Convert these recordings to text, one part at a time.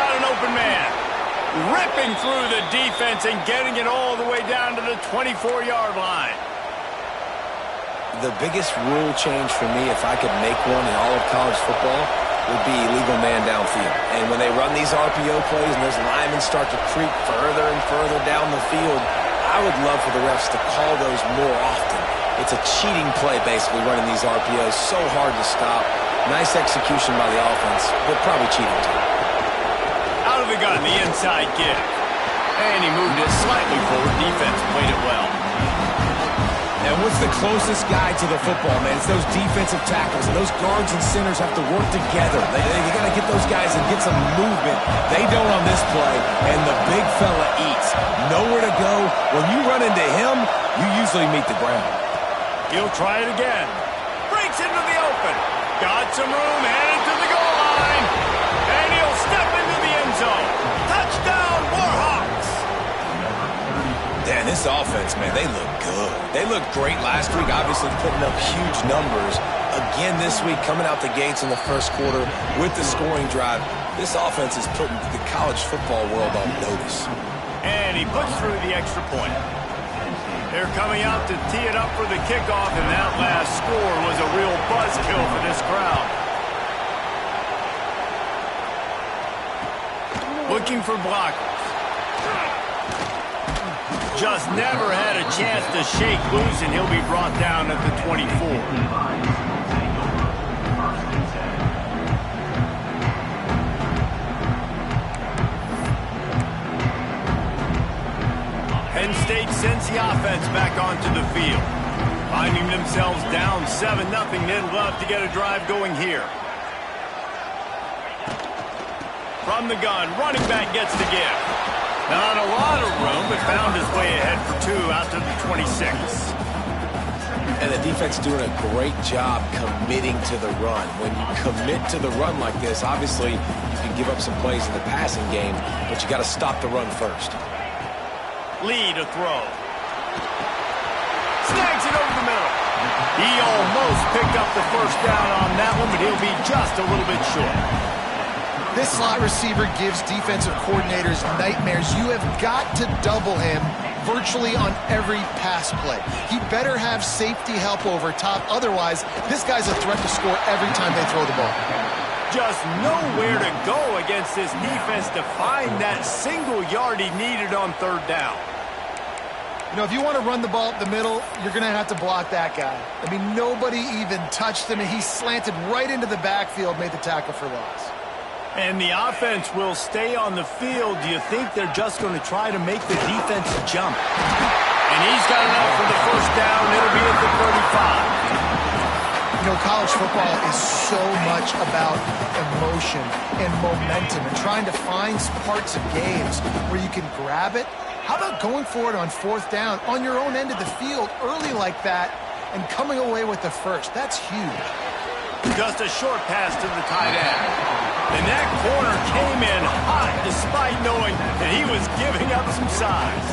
got an open man. Ripping through the defense and getting it all the way down to the 24-yard line. The biggest rule change for me, if I could make one in all of college football, would be illegal man downfield. And when they run these RPO plays and those linemen start to creep further and further down the field, I would love for the refs to call those more often. It's a cheating play, basically, running these RPOs. So hard to stop. Nice execution by the offense, but probably cheating too. Out of the gun, the inside give. And he moved it slightly forward. Defense played it well. And what's the closest guy to the football, man? It's those defensive tackles, and those guards and centers have to work together. They got to get those guys and get some movement. They don't on this play, and the big fella eats. Nowhere to go. When you run into him, you usually meet the ground. He'll try it again. Breaks into the open. Got some room, headed to the goal line. And he'll step into the end zone. Touchdown, Warhawks! Dan, this offense, man, they look good. They looked great last week, obviously putting up huge numbers. Again this week, coming out the gates in the first quarter with the scoring drive. This offense is putting the college football world on notice. And he puts through the extra point. They're coming out to tee it up for the kickoff, and that last score was a real buzzkill for this crowd. Looking for blockers. Just never had a chance to shake loose, and he'll be brought down at the 24. Penn State sends the offense back onto the field. Finding themselves down 7-0, they'd love to get a drive going here. From the gun, running back gets the give. Not a lot of room, but found his way ahead for 2 out to the 26. And the defense doing a great job committing to the run. When you commit to the run like this, obviously you can give up some plays in the passing game, but you got to stop the run first. Lee to throw. Snags it over the middle. He almost picked up the first down on that one, but he'll be just a little bit short. This slot receiver gives defensive coordinators nightmares. You have got to double him virtually on every pass play. He better have safety help over top. Otherwise, this guy's a threat to score every time they throw the ball. Just nowhere to go against this defense to find that single yard he needed on third down. You know, if you want to run the ball up the middle, you're going to have to block that guy. I mean, nobody even touched him, and he slanted right into the backfield, made the tackle for loss. And the offense will stay on the field. Do you think they're just going to try to make the defense jump? And he's got enough for the first down. It'll be at the 35. You know, college football is so much about emotion and momentum and trying to find parts of games where you can grab it. How about going for it on fourth down on your own end of the field early like that and coming away with the first? That's huge. Just a short pass to the tight end. And that corner came in hot despite knowing that he was giving up some size.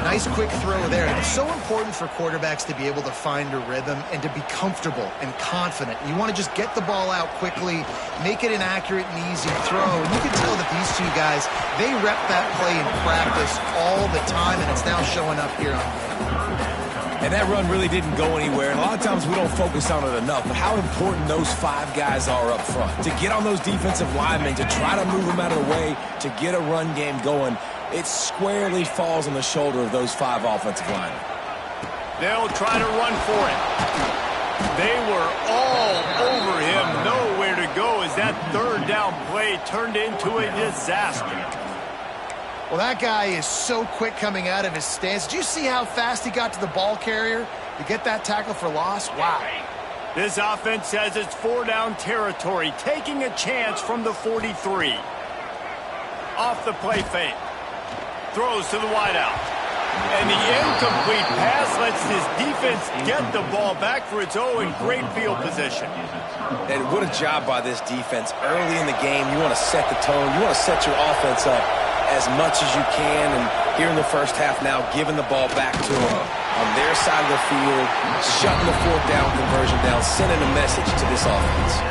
Nice quick throw there. It's so important for quarterbacks to be able to find a rhythm and to be comfortable and confident. You want to just get the ball out quickly, make it an accurate and easy throw. And you can tell that these two guys, they rep that play in practice all the time, and it's now showing up here on game. And that run really didn't go anywhere. And a lot of times we don't focus on it enough. But how important those 5 guys are up front. To get on those defensive linemen, to try to move them out of the way, to get a run game going, it squarely falls on the shoulder of those 5 offensive linemen. They'll try to run for it. They were all over him. Nowhere to go as that third down play turned into a disaster. Well, that guy is so quick coming out of his stance. Did you see how fast he got to the ball carrier to get that tackle for loss? Wow. This offense says it's 4-down territory, taking a chance from the 43. Off the play fake. Throws to the wideout. And the incomplete pass lets this defense get the ball back for its own in great field position. And what a job by this defense. Early in the game, you want to set the tone. You want to set your offense up as much as you can, and here in the first half now, giving the ball back to them on their side of the field, shutting the fourth down conversion down, sending a message to this offense.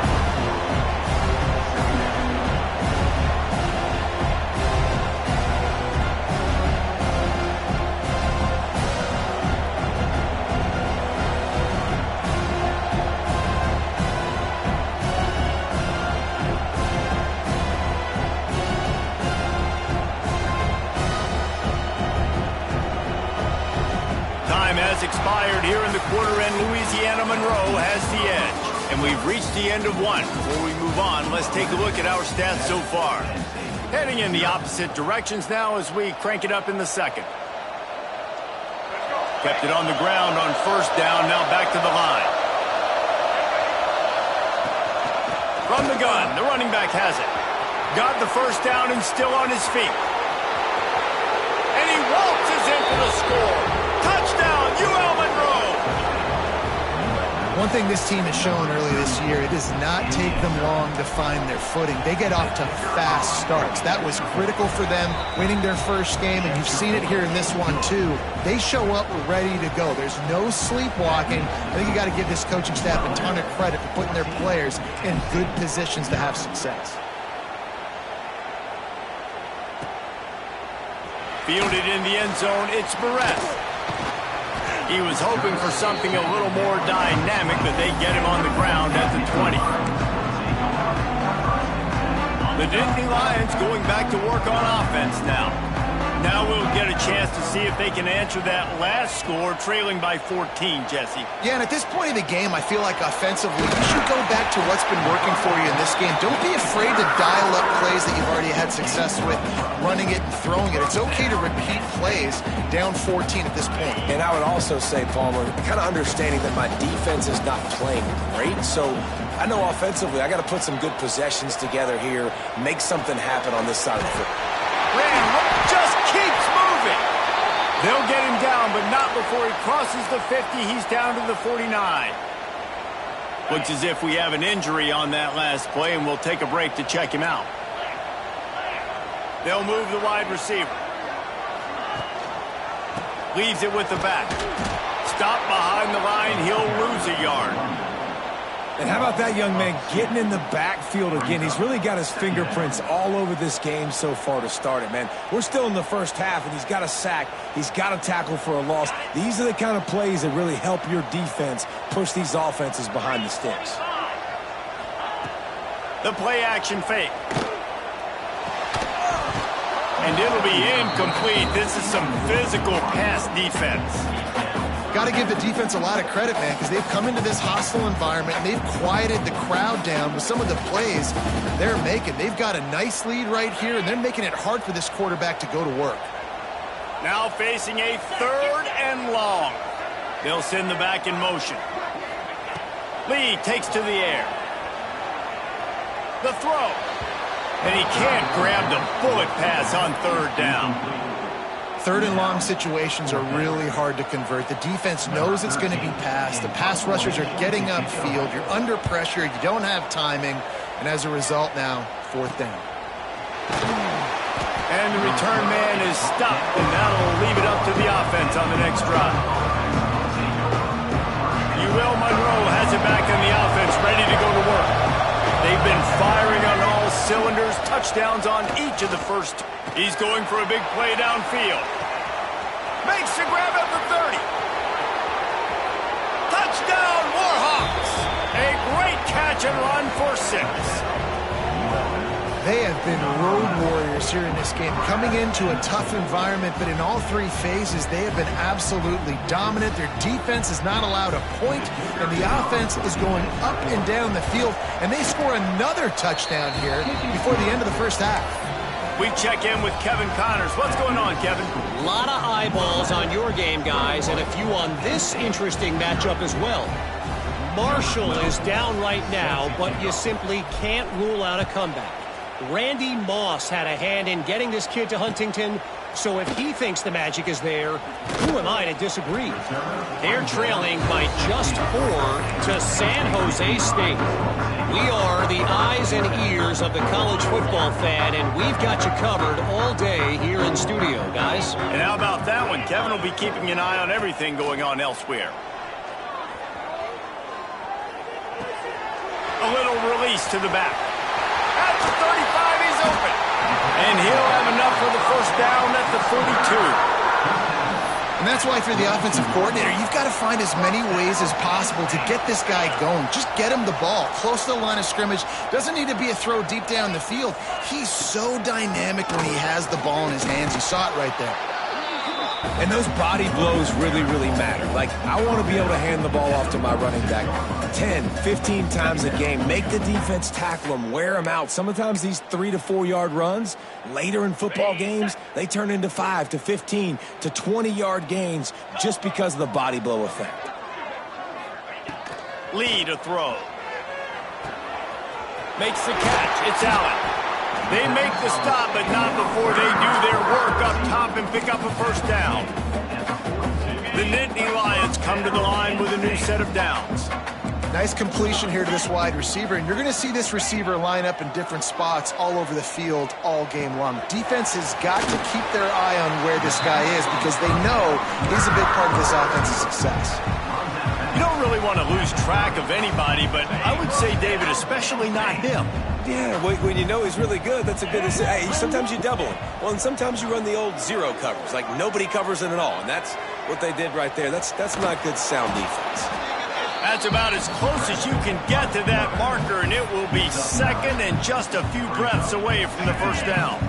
expired here in the quarter, and Louisiana Monroe has the edge. And we've reached the end of one. Before we move on, let's take a look at our stats so far. Heading in the opposite directions now as we crank it up in the second. Kept it on the ground on first down, now back to the line. From the gun, the running back has it. Got the first down and still on his feet. And he waltzes in for the score. Touchdown, UL Monroe! One thing this team has shown early this year, it does not take them long to find their footing. They get off to fast starts. That was critical for them, winning their first game, and you've seen it here in this one too. They show up ready to go. There's no sleepwalking. I think you got to give this coaching staff a ton of credit for putting their players in good positions to have success. Fielded in the end zone, it's Barrett. He was hoping for something a little more dynamic, but they get him on the ground at the 20. The Nittany Lions going back to work on offense now. Now we'll get a chance to see if they can answer that last score, trailing by 14, Jesse. Yeah, and at this point in the game, I feel like offensively, you should go back to what's been working for you in this game. Don't be afraid to dial up plays that you've already had success with, running it and throwing it. It's okay to repeat plays down 14 at this point. And I would also say, Palmer, kind of understanding that my defense is not playing great, so I know offensively I got to put some good possessions together here, make something happen on this side of the football. Just keeps moving. They'll get him down, but not before he crosses the 50. He's down to the 49. Looks as if we have an injury on that last play, and we'll take a break to check him out. They'll move the wide receiver. Leaves it with the back. Stop behind the line. He'll lose a yard. And how about that young man getting in the backfield again? He's really got his fingerprints all over this game so far to start it, man. We're still in the first half, and he's got a sack. He's got a tackle for a loss. These are the kind of plays that really help your defense push these offenses behind the sticks. The play-action fake. And it'll be incomplete. This is some physical pass defense. Got to give the defense a lot of credit, man, because they've come into this hostile environment and they've quieted the crowd down with some of the plays they're making. They've got a nice lead right here, and they're making it hard for this quarterback to go to work. Now facing a 3rd and long. They'll send the back in motion. Lee takes to the air. The throw. And he can't grab the bullet pass on 3rd down. 3rd and long situations are really hard to convert. The defense knows it's going to be passed. The pass rushers are getting upfield. You're under pressure. You don't have timing. And as a result now, 4th down. And the return man is stopped, and that'll leave it up to the offense on the next drive. UL Monroe has it back on the offense, ready to go to work. They've been firing on all cylinders, touchdowns on each of the first. He's going for a big play downfield. Makes the grab at the 30. Touchdown, Warhawks! A great catch and run for 6. They have been road warriors here in this game, coming into a tough environment, but in all 3 phases, they have been absolutely dominant. Their defense is not allowed a point, and the offense is going up and down the field, and they score another touchdown here before the end of the first half. We check in with Kevin Connors. What's going on, Kevin? A lot of eyeballs on your game, guys, and a few on this interesting matchup as well. Marshall is down right now, but you simply can't rule out a comeback. Randy Moss had a hand in getting this kid to Huntington, so if he thinks the magic is there, who am I to disagree? They're trailing by just 4 to San Jose State. We are the eyes and ears of the college football fan, and we've got you covered all day here in studio, guys. And how about that one? Kevin will be keeping an eye on everything going on elsewhere. A little release to the back. At the 35, he's open. And he'll have enough for the first down at the 42. And that's why, if you're the offensive coordinator, you've got to find as many ways as possible to get this guy going. Just get him the ball close to the line of scrimmage. Doesn't need to be a throw deep down the field. He's so dynamic when he has the ball in his hands. You saw it right there. And those body blows really, really matter. Like, I want to be able to hand the ball off to my running back 10, 15 times a game. Make the defense tackle them, wear them out. Sometimes these 3 to 4 yard runs, later in football games, they turn into 5 to 15 to 20 yard gains just because of the body blow effect. Lee to throw. Makes the catch. It's Allen. They make the stop, but not before they do their work up top and pick up a first down. The Nittany Lions come to the line with a new set of downs. Nice completion here to this wide receiver, and you're going to see this receiver line up in different spots all over the field all game long. Defense has got to keep their eye on where this guy is because they know he's a big part of this offense's success. You don't really want to lose track of anybody, but I would say, David, especially not him. Yeah, when you know he's really good, that's a good... Hey, sometimes you double him. Well, and sometimes you run the old zero covers, like nobody covers it at all, and that's what they did right there. That's not good sound defense. That's about as close as you can get to that marker, and it will be second and just a few breaths away from the first down.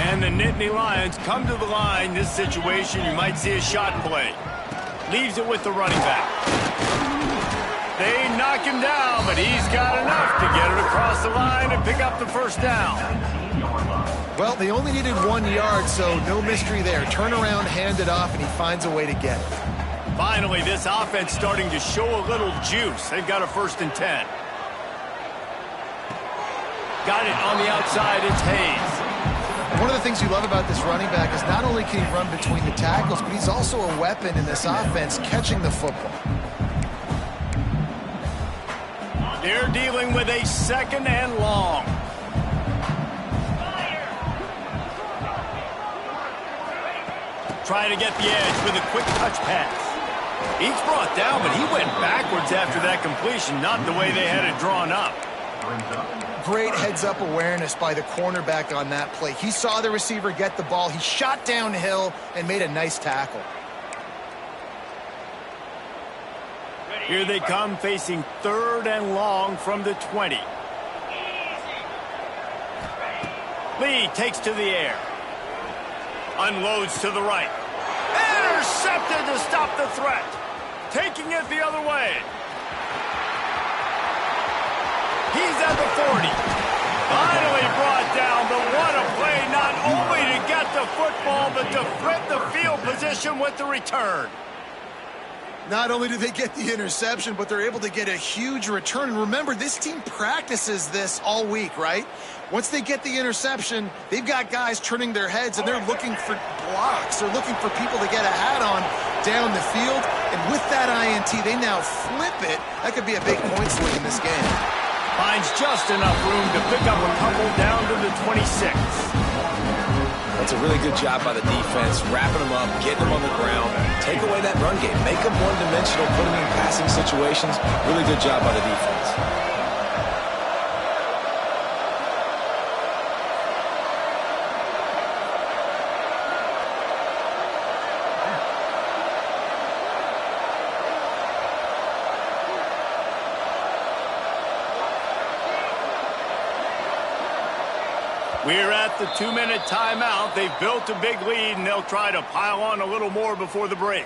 And the Nittany Lions come to the line. This situation, you might see a shot play. Leaves it with the running back. They knock him down, but he's got enough to get it across the line and pick up the first down. Well, they only needed 1 yard, so no mystery there. Turn around, hand it off, and he finds a way to get it. Finally, this offense starting to show a little juice. They've got a 1st and 10. Got it on the outside. It's Hayes. One of the things you love about this running back is not only can he run between the tackles, but he's also a weapon in this offense catching the football. They're dealing with a 2nd and long. Trying to get the edge with a quick touch pass. He's brought down, but he went backwards after that completion, not the way they had it drawn up. Great heads-up awareness by the cornerback on that play. He saw the receiver get the ball. He shot downhill and made a nice tackle. Here they come, facing 3rd and long from the 20. Lee takes to the air. Unloads to the right. Intercepted to stop the threat. Taking it the other way. He's at the 40. Finally brought down, but what a play, not only to get the football, but to flip the field position with the return. Not only do they get the interception, but they're able to get a huge return. And remember, this team practices this all week, right? Once they get the interception, they've got guys turning their heads, and they're looking for blocks. They're looking for people to get a hat on down the field. And with that INT, they now flip it. That could be a big point swing in this game. Finds just enough room to pick up a couple down to the 26. That's a really good job by the defense, wrapping them up, getting them on the ground, take away that run game, make them one-dimensional, put them in passing situations. Really good job by the defense. We're at the 2-minute timeout. They've built a big lead, and they'll try to pile on a little more before the break.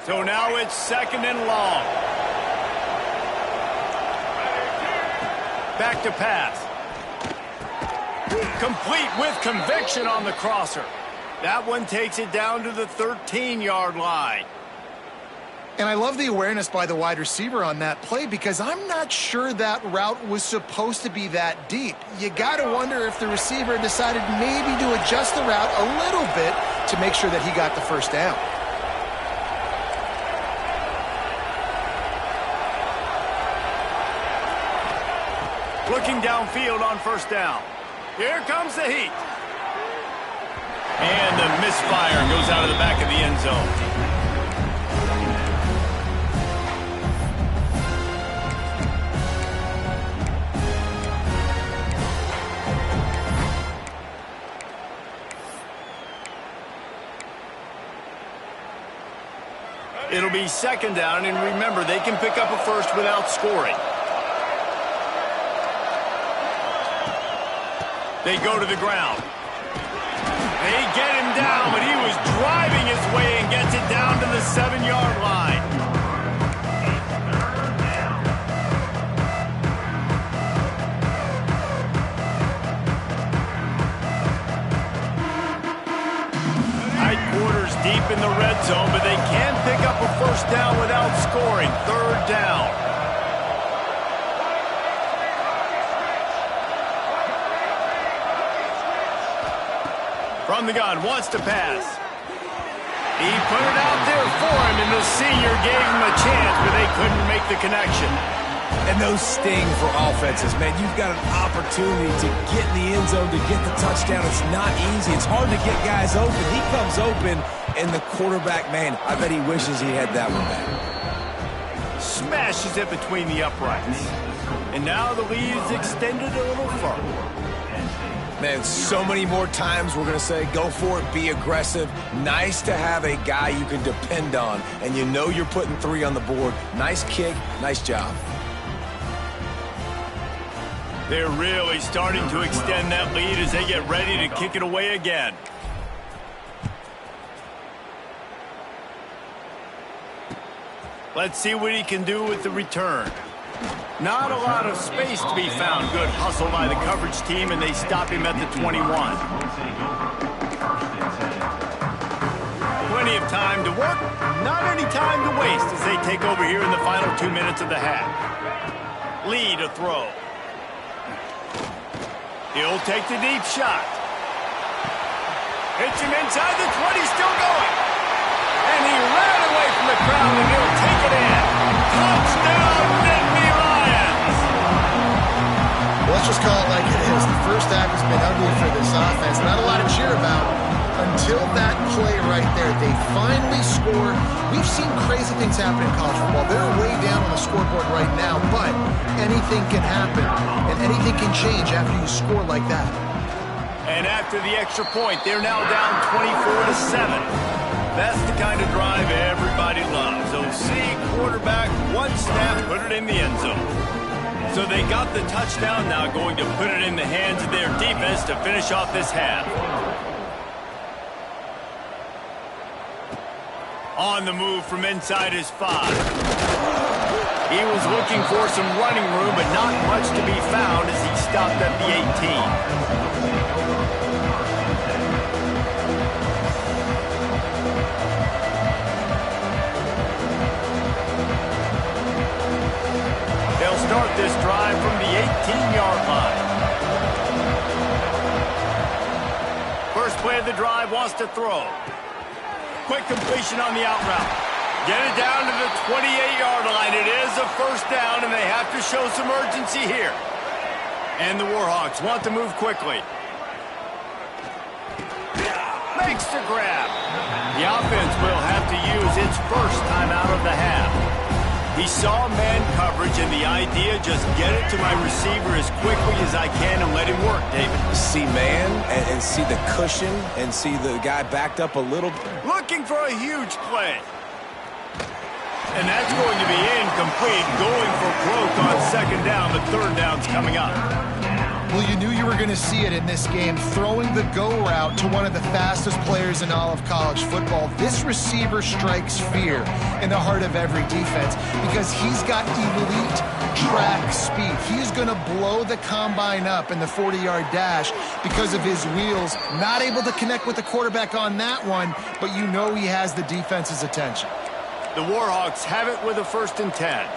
So now it's 2nd and long. Back to pass. Complete with conviction on the crosser. That one takes it down to the 13-yard line. And I love the awareness by the wide receiver on that play because I'm not sure that route was supposed to be that deep. You got to wonder if the receiver decided maybe to adjust the route a little bit to make sure that he got the first down. Looking downfield on first down. Here comes the heat. And the misfire goes out of the back of the end zone. It'll be second down, and remember, they can pick up a first without scoring. They go to the ground. They get him down, but he was driving his way and gets it down to the 7-yard line. Tight quarters deep in the red zone, but they can pick up a first down without scoring. Third down. From the gun, wants to pass. He put it out there for him, and the senior gave him a chance, but they couldn't make the connection. And those sting for offenses, man. You've got an opportunity to get in the end zone, to get the touchdown. It's not easy. It's hard to get guys open. He comes open, and the quarterback, man, I bet he wishes he had that one back. Smashes it between the uprights. And now the lead is extended a little further. Man, so many more times we're going to say, go for it, be aggressive. Nice to have a guy you can depend on, and you know you're putting 3 on the board. Nice kick, nice job. They're really starting to extend that lead as they get ready to kick it away again. Let's see what he can do with the return. Not a lot of space to be found. Good hustle by the coverage team, and they stop him at the 21. Plenty of time to work, not any time to waste as they take over here in the final 2 minutes of the half. Lee to throw. He'll take the deep shot. Hits him inside the 20, still going. And he ran away from the crowd, and he'll take it in. Touchdown, Nittany Lions! Let's just call it like it is. The first half has been ugly for this offense. Not a lot to cheer about until that play right there. They finally score. We've seen crazy things happen in college football. They're way down on the scoreboard right now, but anything can happen, and anything can change after you score like that. And after the extra point, they're now down 24-7. That's the kind of drive everybody loves. OC quarterback, one snap, put it in the end zone. So they got the touchdown, now going to put it in the hands of their defense to finish off this half. On the move from inside his 5. He was looking for some running room, but not much to be found as he stopped at the 18. They'll start this drive from the 18-yard line. First play of the drive, wants to throw. Quick completion on the out route. Get it down to the 28-yard line. It is a first down, and they have to show some urgency here. And the Warhawks want to move quickly. Makes the grab. The offense will have to use its first time out of the half. He saw man coverage, and the idea, just get it to my receiver as quickly as I can and let him work, David. See man and see the cushion and see the guy backed up a little. Looking for a huge play. And that's going to be incomplete, going for broke on second down, but third down's coming up. Well, you knew you were going to see it in this game, throwing the go route to one of the fastest players in all of college football. This receiver strikes fear in the heart of every defense because he's got elite track speed. He's going to blow the combine up in the 40-yard dash because of his wheels. Not able to connect with the quarterback on that one, but you know he has the defense's attention. The Warhawks have it with a 1st and 10.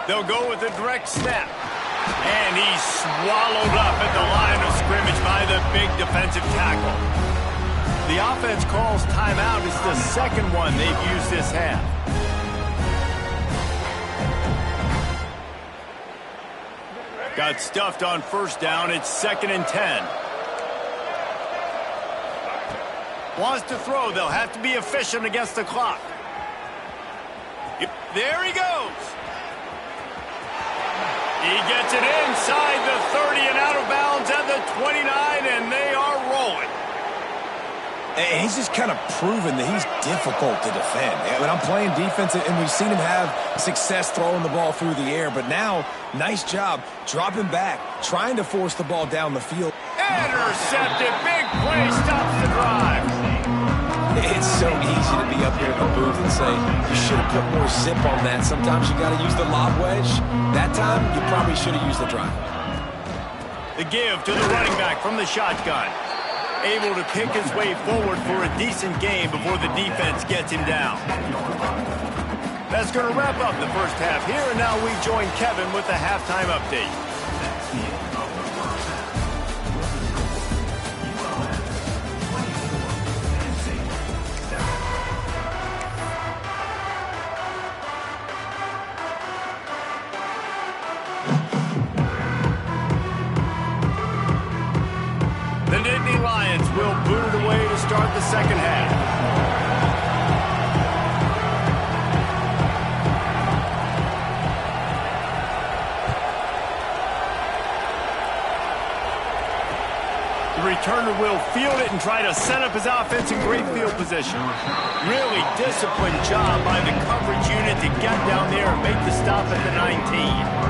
They'll go with a direct snap. And he's swallowed up at the line of scrimmage by the big defensive tackle. The offense calls timeout. It's the second one they've used this half. Got stuffed on first down. It's 2nd and 10. Wants to throw. They'll have to be efficient against the clock. There he goes. He gets it inside the 30 and out of bounds at the 29, and they are rolling. And he's just kind of proven that he's difficult to defend. I mean, I'm playing defense, and we've seen him have success throwing the ball through the air. But now, nice job dropping back, trying to force the ball down the field. Intercepted. Big play stops the drive. It's so easy to be up here in the booth and say, you should have put more zip on that. Sometimes you got to use the lob wedge. That time, you probably should have used the drive. The give to the running back from the shotgun. Able to pick his way forward for a decent game before the defense gets him down. That's going to wrap up the first half here, and now we join Kevin with the halftime update. Will boot it away to start the second half. The returner will field it and try to set up his offense in great field position. Really disciplined job by the coverage unit to get down there and make the stop at the 19.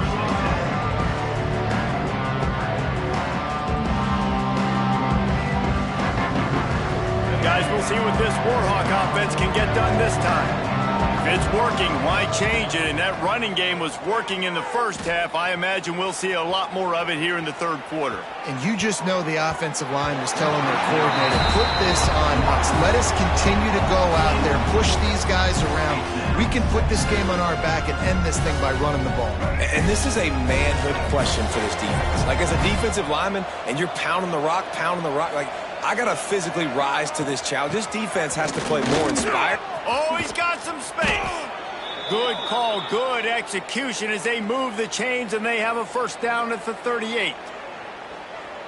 Guys, we'll see what this Warhawk offense can get done this time. If it's working, why change it? And that running game was working in the first half. I imagine we'll see a lot more of it here in the third quarter. And you just know the offensive line was telling their coordinator, put this on us. Let us continue to go out there, push these guys around. We can put this game on our back and end this thing by running the ball. And this is a manhood question for this defense. Like, as a defensive lineman, and you're pounding the rock, like, I got to physically rise to this challenge. This defense has to play more inspired. Oh, he's got some space. Good call, good execution as they move the chains, and they have a first down at the 38.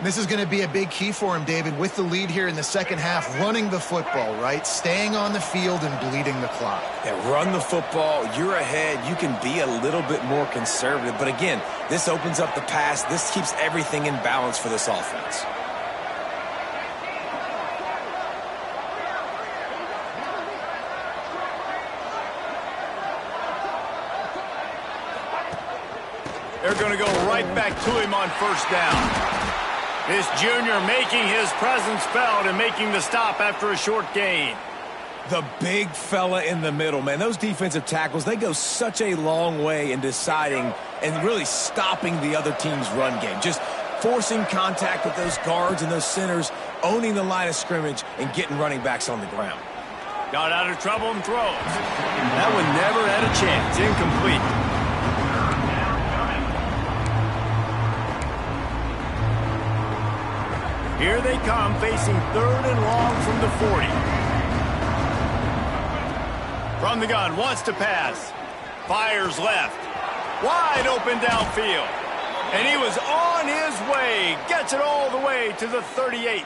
This is going to be a big key for him, David, with the lead here in the second half, running the football, right? Staying on the field and bleeding the clock. Yeah, run the football. You're ahead. You can be a little bit more conservative. But again, this opens up the pass. This keeps everything in balance for this offense. They're going to go right back to him on first down. This junior making his presence felt and making the stop after a short gain. The big fella in the middle, man. Those defensive tackles, they go such a long way in deciding and really stopping the other team's run game. Just forcing contact with those guards and those centers, owning the line of scrimmage, and getting running backs on the ground. Got out of trouble and throws. That one never had a chance. Incomplete. Here they come, facing third and long from the 40. From the gun, wants to pass. Fires left. Wide open downfield. And he was on his way. Gets it all the way to the 38.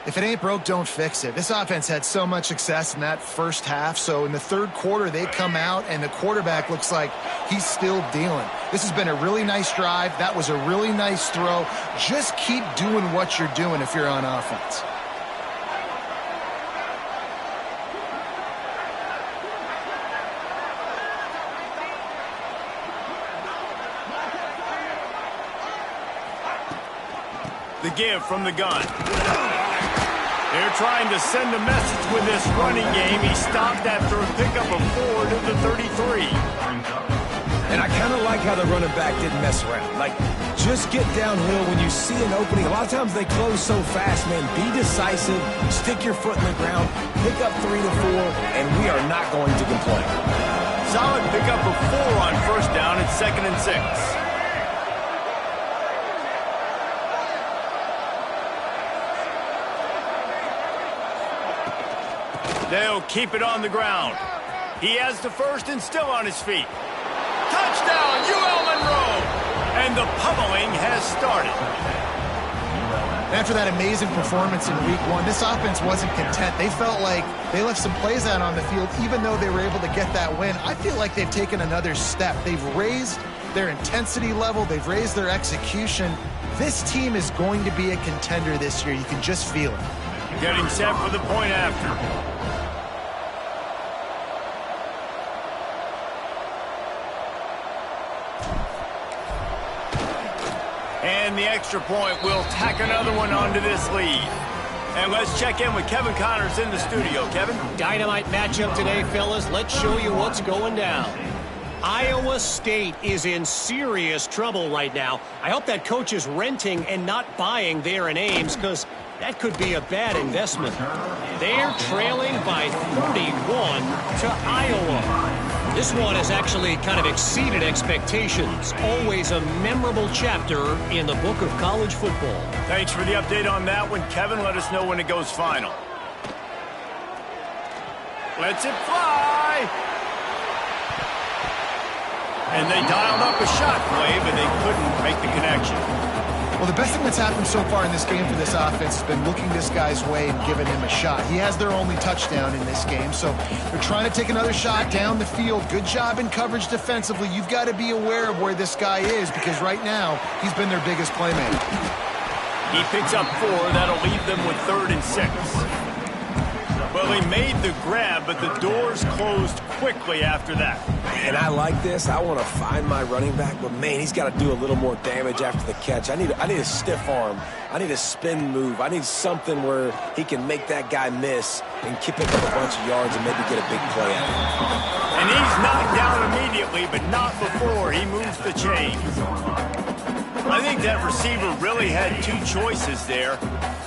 If it ain't broke, don't fix it. This offense had so much success in that first half, so in the third quarter, they come out, and the quarterback looks like he's still dealing. This has been a really nice drive. That was a really nice throw. Just keep doing what you're doing if you're on offense. The give from the gun. They're trying to send a message with this running game. He stopped after a pickup of 4 to the 33. And I kind of like how the running back didn't mess around. Like, just get downhill when you see an opening. A lot of times they close so fast, man. Be decisive, stick your foot in the ground, pick up 3 to 4, and we are not going to complain. Solid pickup of 4 on first down at 2nd and 6. They'll keep it on the ground. He has the first and still on his feet. Touchdown, UL Monroe! And the pummeling has started. After that amazing performance in week 1, this offense wasn't content. They felt like they left some plays out on the field, even though they were able to get that win. I feel like they've taken another step. They've raised their intensity level. They've raised their execution. This team is going to be a contender this year. You can just feel it. Getting set for the point after. And the extra point will tack another one onto this lead. And let's check in with Kevin Connors in the studio. Kevin? Dynamite matchup today, fellas. Let's show you what's going down. Iowa State is in serious trouble right now. I hope that coach is renting and not buying there in Ames, because that could be a bad investment. They're trailing by 31 to Iowa. This one has actually kind of exceeded expectations. Always a memorable chapter in the book of college football. Thanks for the update on that one, Kevin. Let us know when it goes final. Lets it fly. And they dialed up a shot play, but they couldn't make the connection. Well, the best thing that's happened so far in this game for this offense has been looking this guy's way and giving him a shot. He has their only touchdown in this game, so they're trying to take another shot down the field. Good job in coverage defensively. You've got to be aware of where this guy is, because right now he's been their biggest playmaker. He picks up 4. That'll leave them with 3rd and 6. Well, he made the grab, but the doors closed quickly after that. And I like this. I want to find my running back, but man, he's got to do a little more damage after the catch. I need a stiff arm. I need a spin move. I need something where he can make that guy miss and pick up a bunch of yards and maybe get a big play out of it. And he's knocked down immediately, but not before he moves the chains. I think that receiver really had 2 choices there.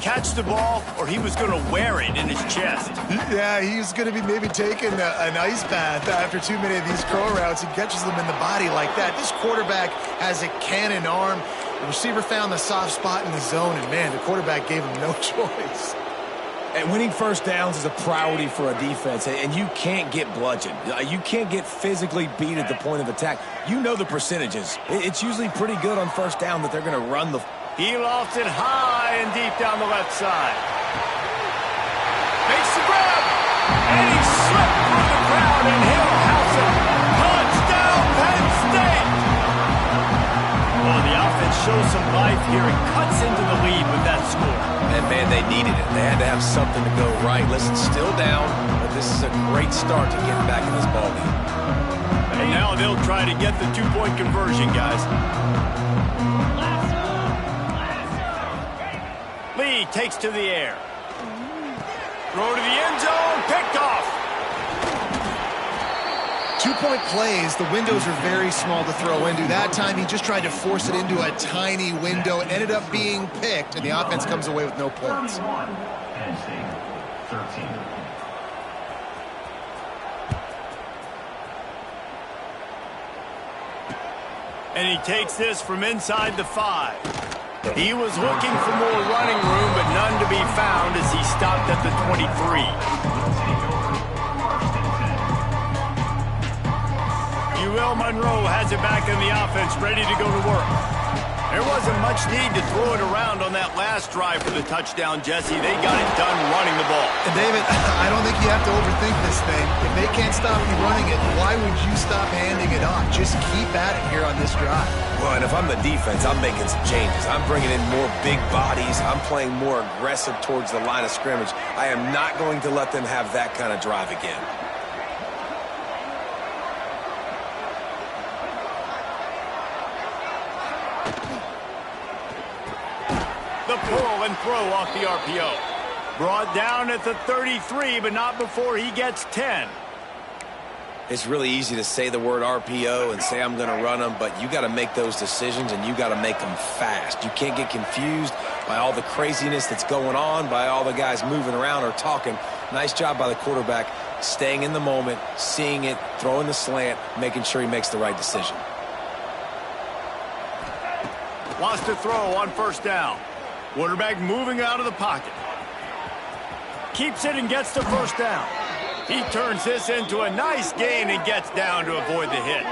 Catch the ball, or he was going to wear it in his chest. Yeah, he's going to be maybe taking an ice bath after too many of these crow routes. He catches them in the body like that. This quarterback has a cannon arm. The receiver found the soft spot in the zone, and man, the quarterback gave him no choice. And winning first downs is a priority for a defense, and you can't get bludgeoned. You can't get physically beat at the point of attack. You know the percentages. It's usually pretty good on first down that they're going to run the... He lofts it high and deep down the left side. Makes the grab, and he slipped through the crowd, and he'll house it. Touchdown, Penn State! Well, the offense shows some life here and cuts into the lead with that score. And man, they needed it. They had to have something to go right. Listen, still down, but this is a great start to getting back in this ballgame. And now they'll try to get the 2-point conversion, guys. Lee takes to the air. Throw to the end zone, picked off. 2-point plays, the windows are very small to throw into. That time he just tried to force it into a tiny window. It ended up being picked, and the offense comes away with no points. And he takes this from inside the 5. He was looking for more running room, but none to be found as he stopped at the 23. UL Monroe has it back in the offense, ready to go to work. There wasn't much need to throw it around on that last drive for the touchdown, Jesse. They got it done running the ball. And David, I don't think you have to overthink this thing. If they can't stop you running it, why would you stop handing it off? Just keep at it here on this drive. Well, and if I'm the defense, I'm making some changes. I'm bringing in more big bodies. I'm playing more aggressive towards the line of scrimmage. I am not going to let them have that kind of drive again. The pull and throw off the RPO. Brought down at the 33, but not before he gets 10. It's really easy to say the word RPO and say I'm going to run them, but you got to make those decisions and you got to make them fast. You can't get confused by all the craziness that's going on, by all the guys moving around or talking. Nice job by the quarterback, staying in the moment, seeing it, throwing the slant, making sure he makes the right decision. Wants to throw on first down. Quarterback moving out of the pocket. Keeps it and gets the first down. He turns this into a nice gain and gets down to avoid the hit.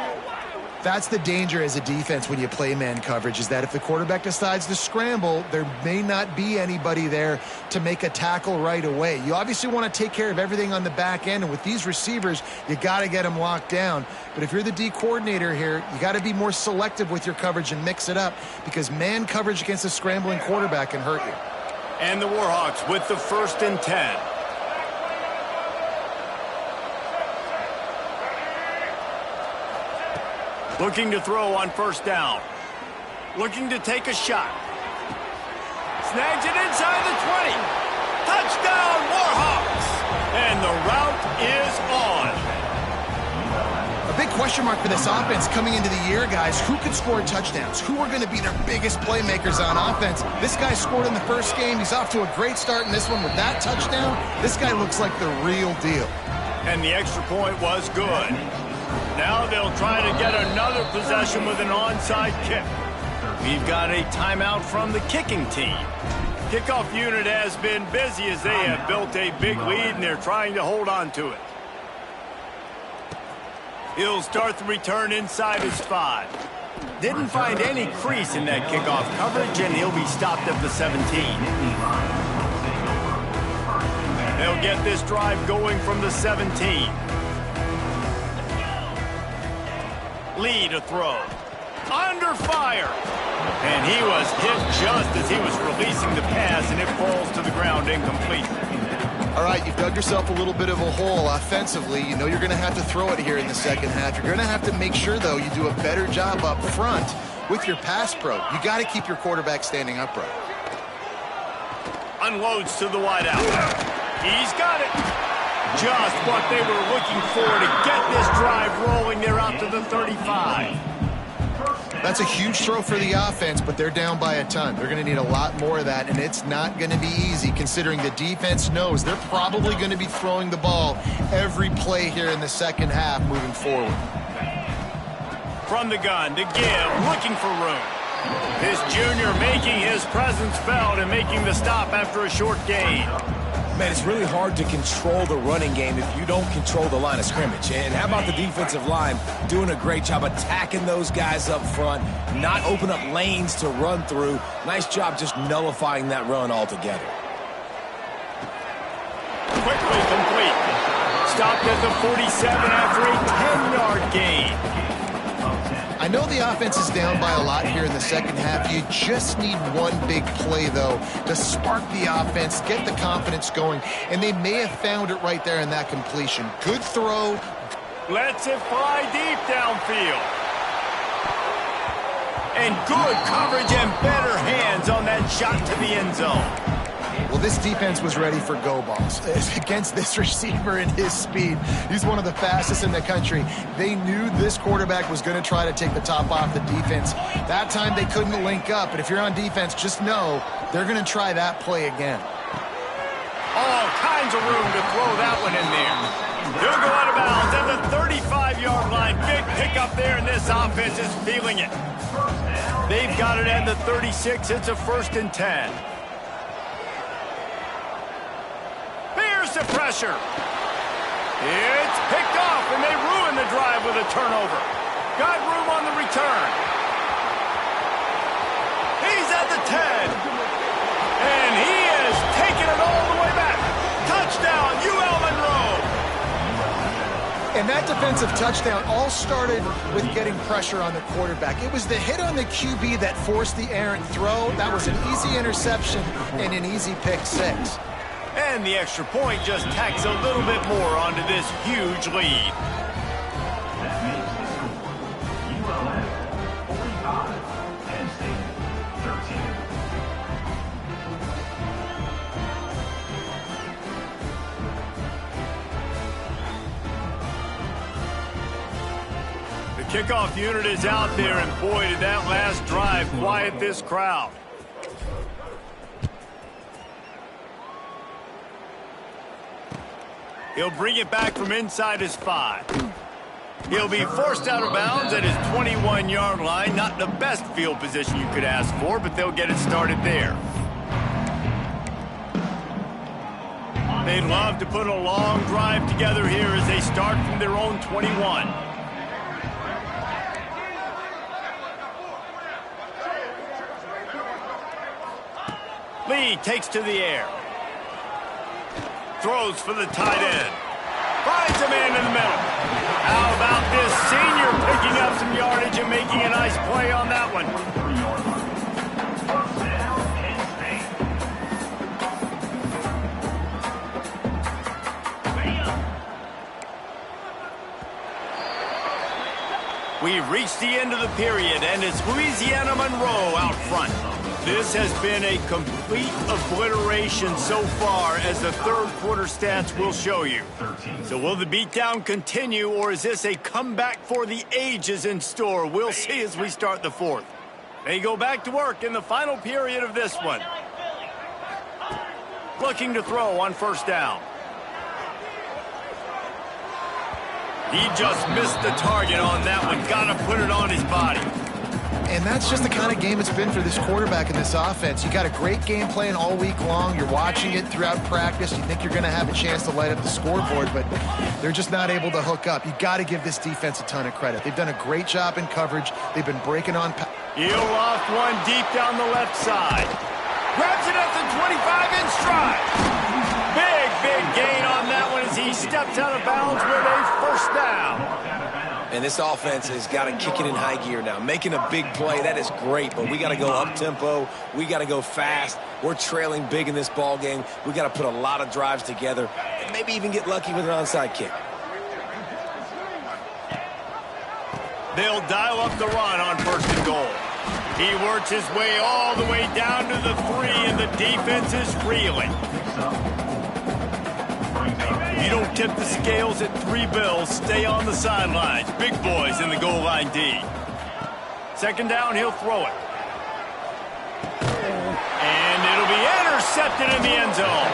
That's the danger as a defense when you play man coverage, is that if the quarterback decides to scramble, there may not be anybody there to make a tackle right away. You obviously want to take care of everything on the back end, and with these receivers, you got to get them locked down. But if you're the D coordinator here, you got to be more selective with your coverage and mix it up, because man coverage against a scrambling quarterback can hurt you. And the Warhawks with the 1st and 10. Looking to throw on 1st down. Looking to take a shot. Snags it inside the 20. Touchdown, Warhawks! And the route is on. A big question mark for this offense coming into the year, guys. Who could score touchdowns? Who are going to be their biggest playmakers on offense? This guy scored in the first game. He's off to a great start in this one with that touchdown. This guy looks like the real deal. And the extra point was good. Now they'll try to get another possession with an onside kick. We've got a timeout from the kicking team. Kickoff unit has been busy as they have built a big lead and they're trying to hold on to it. He'll start the return inside his 5. Didn't find any crease in that kickoff coverage, and he'll be stopped at the 17. They'll get this drive going from the 17. Lee to throw. Under fire. And he was hit just as he was releasing the pass, and it falls to the ground incomplete. All right, you've dug yourself a little bit of a hole offensively. You know you're going to have to throw it here in the second half. You're going to have to make sure, though, you do a better job up front with your pass pro. You got to keep your quarterback standing upright. Unloads to the wideout. He's got it. Just what they were looking for to get this drive rolling. They're out to the 35. That's a huge throw for the offense, but they're down by a ton. They're going to need a lot more of that, and it's not going to be easy considering the defense knows they're probably going to be throwing the ball every play here in the second half moving forward. From the gun to give, looking for room. This junior making his presence felt and making the stop after a short gain. Man, it's really hard to control the running game if you don't control the line of scrimmage. And how about the defensive line doing a great job attacking those guys up front, not open up lanes to run through. Nice job just nullifying that run altogether. Quickly complete. Stopped at the 47 after a 10-yard gain. I know the offense is down by a lot here in the second half. You just need one big play, though, to spark the offense, get the confidence going, and they may have found it right there in that completion. Good throw. Lets it fly deep downfield. And good coverage and better hands on that shot to the end zone. Well, this defense was ready for go balls. Against this receiver and his speed, he's one of the fastest in the country. They knew this quarterback was going to try to take the top off the defense. That time they couldn't link up, but if you're on defense, just know they're going to try that play again. All kinds of room to throw that one in there. He'll go out of bounds at the 35-yard line. Big pickup there, and this offense is feeling it. They've got it at the 36. It's a 1st and 10. Here's the pressure. It's picked off, and they ruin the drive with a turnover. Got room on the return. He's at the 10. And he is taking it all the way back. Touchdown, UL Monroe. And that defensive touchdown all started with getting pressure on the quarterback. It was the hit on the QB that forced the errant throw. That was an easy interception and an easy pick 6. And the extra point just tacks a little bit more onto this huge lead. The kickoff unit is out there, and boy, did that last drive quiet this crowd. He'll bring it back from inside his 5. He'll be forced out of bounds at his 21-yard line. Not the best field position you could ask for, but they'll get it started there. They'd love to put a long drive together here as they start from their own 21. Lee takes to the air. Throws for the tight end. Finds a man in the middle. How about this senior picking up some yardage and making a nice play on that one? reached the end of the period, and it's Louisiana Monroe out front. This has been a complete obliteration so far, as the third quarter stats will show you. So will the beatdown continue, or is this a comeback for the ages in store? We'll see as we start the fourth. They go back to work in the final period of this one. Looking to throw on first down. He just missed the target on that one. Got to put it on his body. And that's just the kind of game it's been for this quarterback in this offense. You got a great game plan all week long. You're watching it throughout practice. You think you're going to have a chance to light up the scoreboard, but they're just not able to hook up. You got to give this defense a ton of credit. They've done a great job in coverage. They've been breaking on. He'll loft one deep down the left side. Grabs it at the 25 in stride. Big gain on that one as he steps out of bounds with a first down. And this offense has got to kick it in high gear now. Making a big play, that is great, but we got to go up-tempo. We got to go fast. We're trailing big in this ball game. We got to put a lot of drives together and maybe even get lucky with an onside kick. They'll dial up the run on first and goal. He works his way all the way down to the 3, and the defense is reeling. You don't tip the scales at 3 bills. Stay on the sidelines. Big boys in the goal line D. Second down, he'll throw it. And it'll be intercepted in the end zone.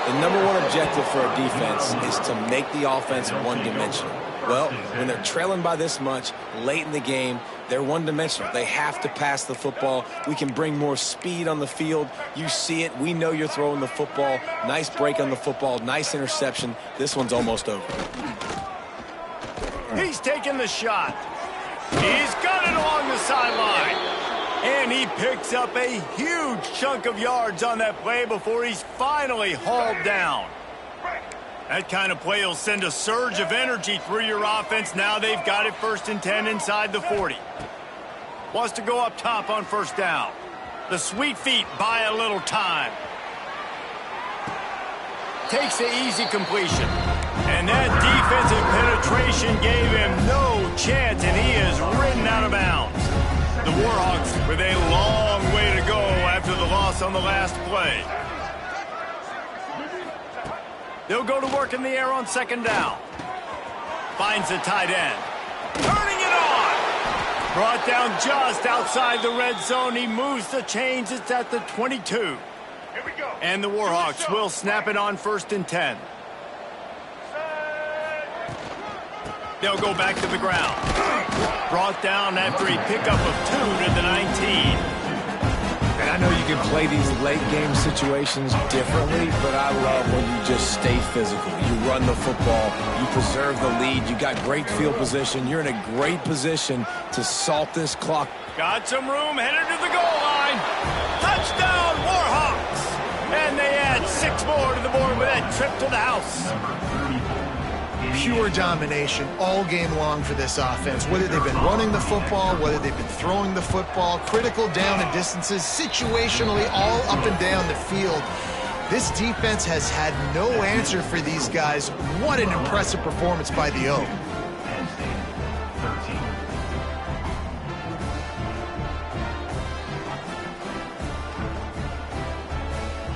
The number one objective for a defense is to make the offense one-dimensional. Well, when they're trailing by this much late in the game, they're one-dimensional. They have to pass the football. We can bring more speed on the field. You see it. We know you're throwing the football. Nice break on the football. Nice interception. This one's almost over. He's taking the shot. He's got it along the sideline. And he picks up a huge chunk of yards on that play before he's finally hauled down. That kind of play will send a surge of energy through your offense. Now they've got it 1st and 10 inside the 40. Wants to go up top on first down. The sweet feet buy a little time. Takes the easy completion. And that defensive penetration gave him no chance, and he is ridden out of bounds. The Warhawks with a long way to go after the loss on the last play. They'll go to work in the air on second down. Finds the tight end. Turning it on. Brought down just outside the red zone. He moves the chains. It's at the 22. Here we go. And the Warhawks will snap it on 1st and 10. They'll go back to the ground. Brought down after a pickup of 2 to the 19. And I know you can play these late-game situations differently, but I love when you just stay physical. You run the football. You preserve the lead. You got great field position. You're in a great position to salt this clock. Got some room, headed to the goal line. Touchdown, Warhawks! And they add 6 more to the board with that trip to the house. Pure domination all game long for this offense. Whether they've been running the football, whether they've been throwing the football, critical down and distances, situationally all up and down the field. This defense has had no answer for these guys. What an impressive performance by the O.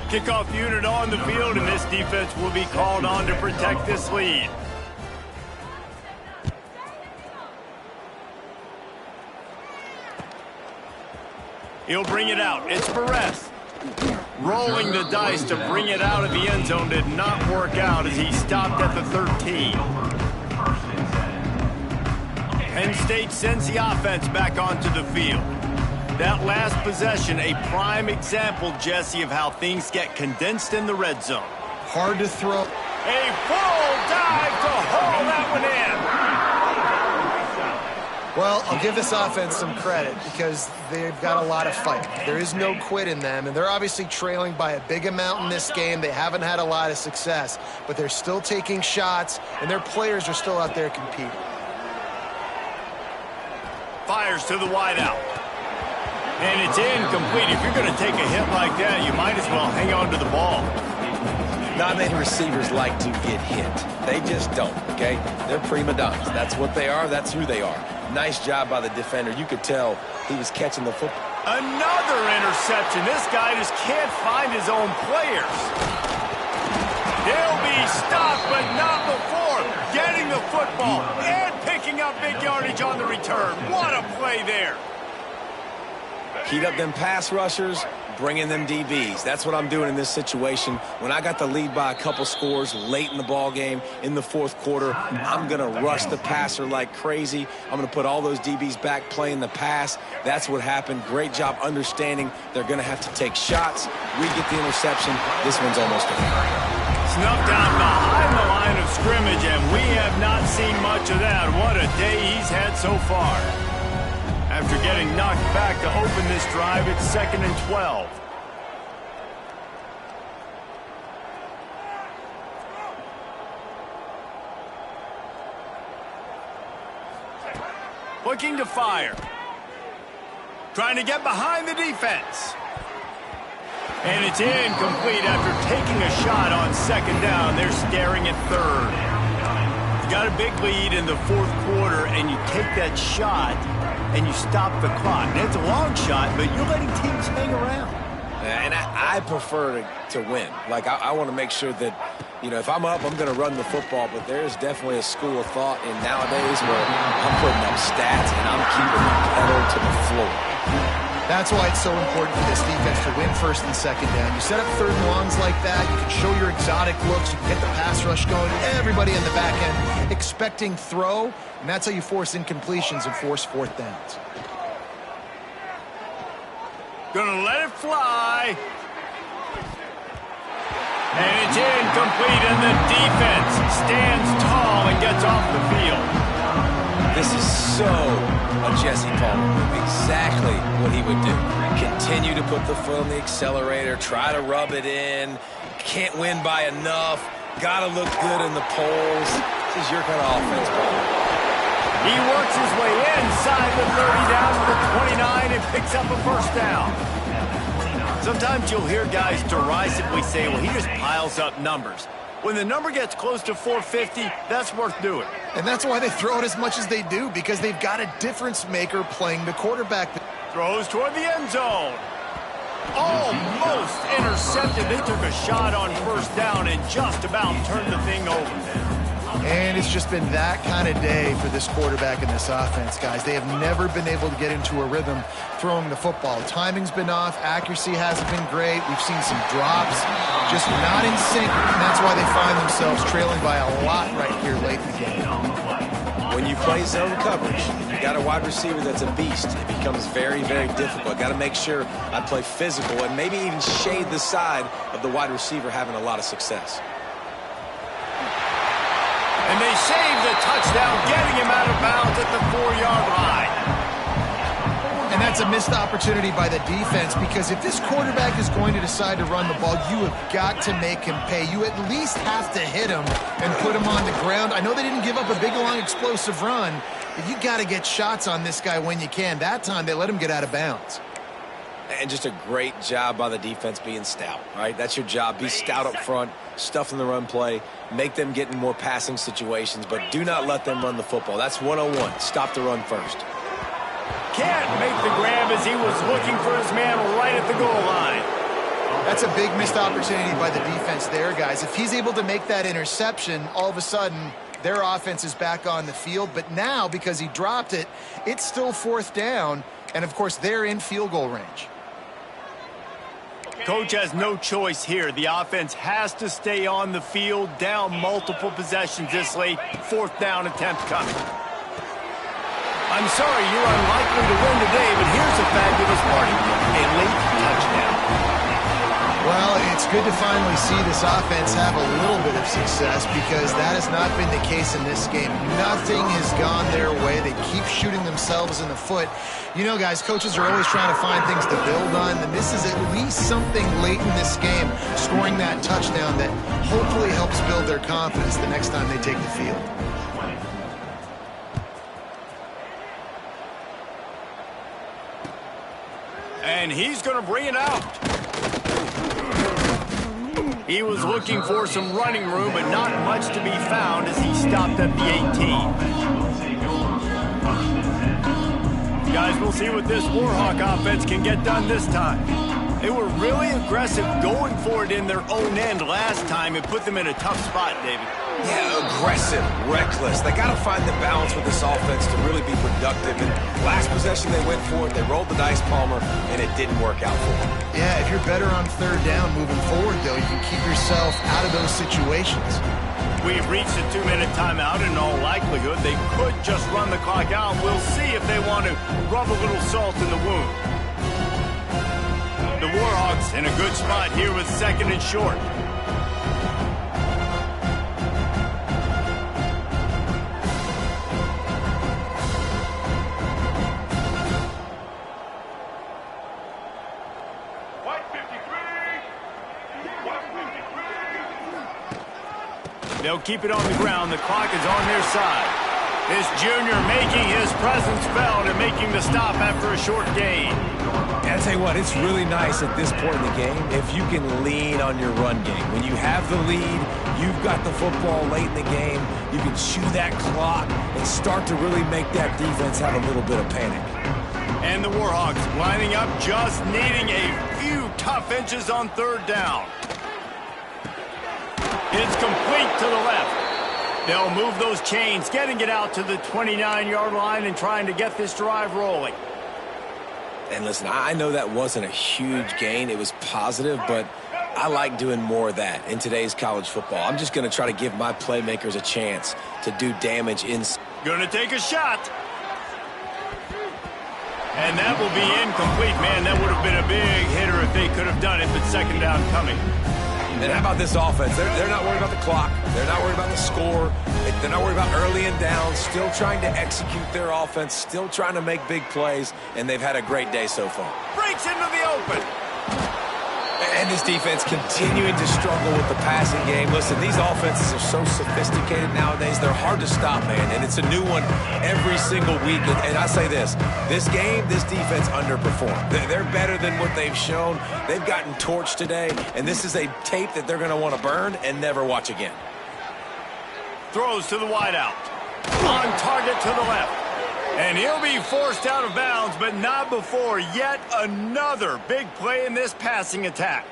Kickoff unit on the field, and this defense will be called on to protect this lead. He'll bring it out. It's Perez. Rolling the dice to bring it out of the end zone did not work out as he stopped at the 13. Penn State sends the offense back onto the field. That last possession, a prime example, Jesse, of how things get condensed in the red zone. Hard to throw. A full dive to haul that one in. Well, I'll give this offense some credit because they've got a lot of fight. There is no quit in them, and they're obviously trailing by a big amount in this game. They haven't had a lot of success, but they're still taking shots, and their players are still out there competing. Fires to the wideout. And it's incomplete. If you're going to take a hit like that, you might as well hang on to the ball. Not many receivers like to get hit. They just don't, okay? They're prima donnas. That's what they are. That's who they are. Nice job by the defender. You could tell he was catching the football. Another interception. This guy just can't find his own players. He'll be stopped, but not before getting the football and picking up big yardage on the return. What a play there. Heat up them pass rushers, bring in them DBs. That's what I'm doing in this situation. When I got the lead by a couple scores late in the ball game, in the fourth quarter, I'm going to rush the passer like crazy. I'm going to put all those DBs back playing the pass. That's what happened. Great job understanding they're going to have to take shots. We get the interception. This one's almost over. Snuffed down behind the line of scrimmage, and we have not seen much of that. What a day he's had so far. After getting knocked back to open this drive, it's 2nd and 12. Looking to fire. Trying to get behind the defense. And it's incomplete after taking a shot on 2nd down. They're staring at 3rd. You got a big lead in the fourth quarter, and you take that shot, and you stop the clock. And it's a long shot, but you're letting teams hang around. And I prefer to win. Like, I want to make sure that, you know, if I'm up, I'm going to run the football. But there's definitely a school of thought in nowadays where I'm putting up stats and I'm keeping the pedal to the floor. That's why it's so important for this defense to win 1st and 2nd down. You set up 3rd and longs like that. You can show your exotic looks. You can get the pass rush going. Everybody in the back end expecting throw. And that's how you force incompletions and force 4th downs. Gonna let it fly. And it's incomplete, and the defense stands tall and gets off the field. This is so a Jesse Palmer move. Exactly what he would do. Continue to put the foot on the accelerator, try to rub it in. Can't win by enough. Gotta look good in the polls. This is your kind of offense, Palmer. He works his way inside the 30 down to the 29 and picks up a 1st down. Sometimes you'll hear guys derisively say, well, he just piles up numbers. When the number gets close to 450, that's worth doing. And that's why they throw it as much as they do, because they've got a difference maker playing the quarterback. Throws toward the end zone. Almost intercepted. They took a shot on 1st down and just about turned the thing over. And it's just been that kind of day for this quarterback and this offense, guys. They have never been able to get into a rhythm throwing the football. Timing's been off. Accuracy hasn't been great. We've seen some drops, just not in sync. And that's why they find themselves trailing by a lot right here late in the game. When you play zone coverage, you got a wide receiver that's a beast. It becomes very, very difficult. Got to make sure I play physical and maybe even shade the side of the wide receiver having a lot of success. And they save the touchdown, getting him out of bounds at the 4-yard line. And that's a missed opportunity by the defense, because if this quarterback is going to decide to run the ball, you have got to make him pay. You at least have to hit him and put him on the ground. I know they didn't give up a big, long, explosive run, but you got to get shots on this guy when you can. That time, they let him get out of bounds. And just a great job by the defense being stout, right? That's your job. Be stout up front, stuff in the run play, make them get in more passing situations, but do not let them run the football. That's 101. Stop the run first. Can't make the grab as he was looking for his man right at the goal line. That's a big missed opportunity by the defense there, guys. If he's able to make that interception, all of a sudden their offense is back on the field. But now, because he dropped it, it's still 4th down, and of course they're in field goal range. Coach has no choice here. The offense has to stay on the field, down multiple possessions this late. 4th down attempt coming. I'm sorry, you're unlikely to win today, but here's a fabulous party. A late touchdown. Well, it's good to finally see this offense have a little bit of success, because that has not been the case in this game. Nothing has gone their way. They keep shooting themselves in the foot. You know, guys, coaches are always trying to find things to build on, and this is at least something late in this game, scoring that touchdown that hopefully helps build their confidence the next time they take the field. And he's going to bring it out. He was looking for some running room, but not much to be found as he stopped at the 18. Guys, we'll see what this Warhawk offense can get done this time. They were really aggressive going for it in their own end last time. It put them in a tough spot, David. Yeah, aggressive, reckless. They got to find the balance with this offense to really be productive. And last possession, they went for it. They rolled the dice, Palmer, and it didn't work out for them. Yeah, if you're better on third down moving forward, though, you can keep yourself out of those situations. We've reached a 2-minute timeout. In all likelihood, they could just run the clock out. We'll see if they want to rub a little salt in the wound. The Warhawks in a good spot here with 2nd and short. They'll keep it on the ground. The clock is on their side. This junior making his presence felt and making the stop after a short gain. And I'll tell you what, it's really nice at this point in the game if you can lean on your run game. When you have the lead, you've got the football late in the game, you can chew that clock and start to really make that defense have a little bit of panic. And the Warhawks lining up, just needing a few tough inches on third down. It's complete to the left. They'll move those chains, getting it out to the 29-yard line and trying to get this drive rolling. And listen, I know that wasn't a huge gain. It was positive, but I like doing more of that in today's college football. I'm just going to try to give my playmakers a chance to do damage inside. Going to take a shot. And that will be incomplete. Man, that would have been a big hitter if they could have done it, but 2nd down coming. And how about this offense? They're not worried about the clock. They're not worried about the score. They're not worried about early and down. Still trying to execute their offense. Still trying to make big plays. And they've had a great day so far. Breaks into the open. And this defense continuing to struggle with the passing game. Listen, these offenses are so sophisticated nowadays. They're hard to stop, man. And it's a new one every single week. And I say this game, this defense underperformed. They're better than what they've shown. They've gotten torched today. And this is a tape that they're going to want to burn and never watch again. Throws to the wideout. On target to the left. And he'll be forced out of bounds, but not before yet another big play in this passing attack.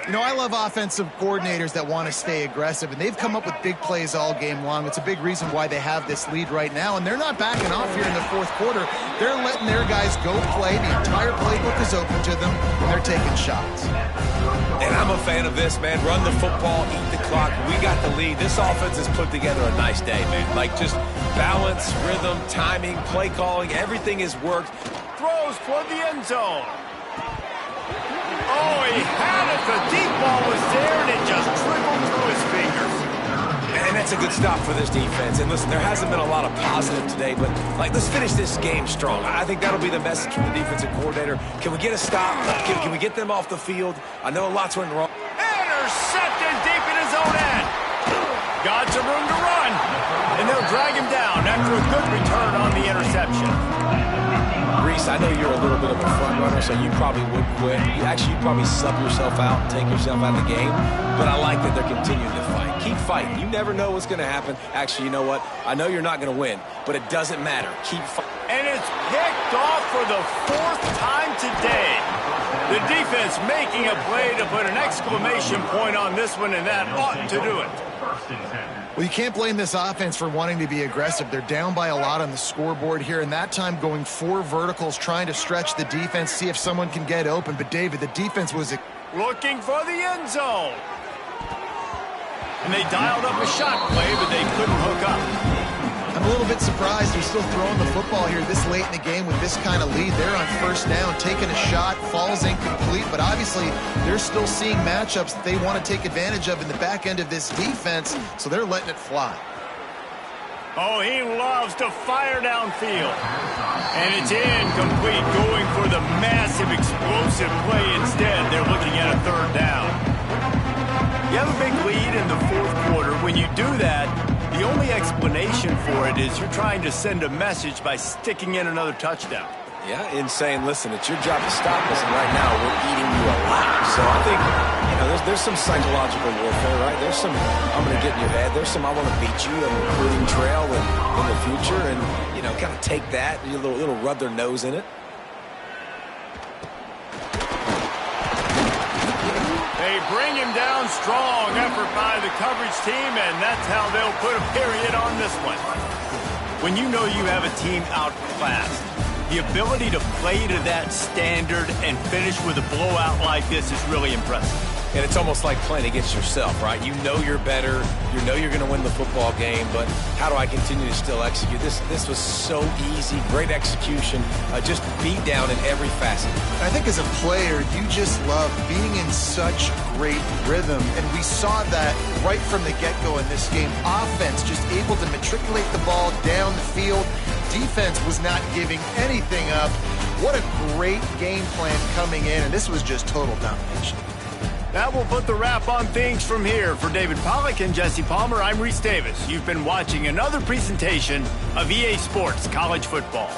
You know, I love offensive coordinators that want to stay aggressive, and they've come up with big plays all game long. It's a big reason why they have this lead right now, and they're not backing off here in the 4th quarter. They're letting their guys go play. The entire playbook is open to them, and they're taking shots. And I'm a fan of this, man. Run the football, eat the clock. We got the lead. This offense has put together a nice day, man. Like, just balance, rhythm, timing, play calling, everything has worked. Throws toward the end zone. Oh, he had it. The deep ball was there, and it just trickled through his fingers. And that's a good stop for this defense. And listen, there hasn't been a lot of positive today, but, like, let's finish this game strong. I think that'll be the message from the defensive coordinator. Can we get a stop? Can we get them off the field? I know lots went wrong. Intercepted deep in his own end. Got some room to run. And they'll drag him down after a good return on the interception. Reese, I know you're a little bit of a front runner, so you probably would quit. You'd probably sub yourself out and take yourself out of the game. But I like that they're continuing to fight. Keep fighting. You never know what's going to happen. Actually, you know what? I know you're not going to win, but it doesn't matter. Keep fighting. And it's picked off for the 4th time today. The defense making a play to put an exclamation point on this one, and that ought to do it. Well, you can't blame this offense for wanting to be aggressive. They're down by a lot on the scoreboard here, and that time going 4 verticals, trying to stretch the defense, see if someone can get open. But, David, the defense was looking for the end zone. And they dialed up a shot play, but they couldn't hook up. I'm a little bit surprised they're still throwing the football here this late in the game with this kind of lead. They're on 1st down, taking a shot, falls incomplete, but obviously they're still seeing matchups that they want to take advantage of in the back end of this defense, so they're letting it fly. Oh, he loves to fire downfield. And it's incomplete, going for the massive explosive play instead. They're looking at a 3rd down. You have a big lead in the 4th quarter. When you do that, the only explanation for it is you're trying to send a message by sticking in another touchdown. Yeah, in saying, listen, it's your job to stop us, and right now we're eating you alive. So I think, there's some psychological warfare, right? There's some, I'm going to get in your head. There's some, I want to beat you on the recruiting trail in the future. And, kind of take that, a little rub their nose in it. They bring him down strong. Effort by the coverage team, and that's how they'll put a period on this one. When you know you have a team outclassed, the ability to play to that standard and finish with a blowout like this is really impressive. And it's almost like playing against yourself, right? You know you're better. You know you're going to win the football game, but how do I continue to still execute? This was so easy. Great execution. Just beat down in every facet. I think as a player, you just love being in such great rhythm, and we saw that right from the get-go in this game. Offense just able to matriculate the ball down the field. Defense was not giving anything up. What a great game plan coming in, and this was just total domination. That will put the wrap on things from here. For David Pollack and Jesse Palmer, I'm Reese Davis. You've been watching another presentation of EA Sports College Football.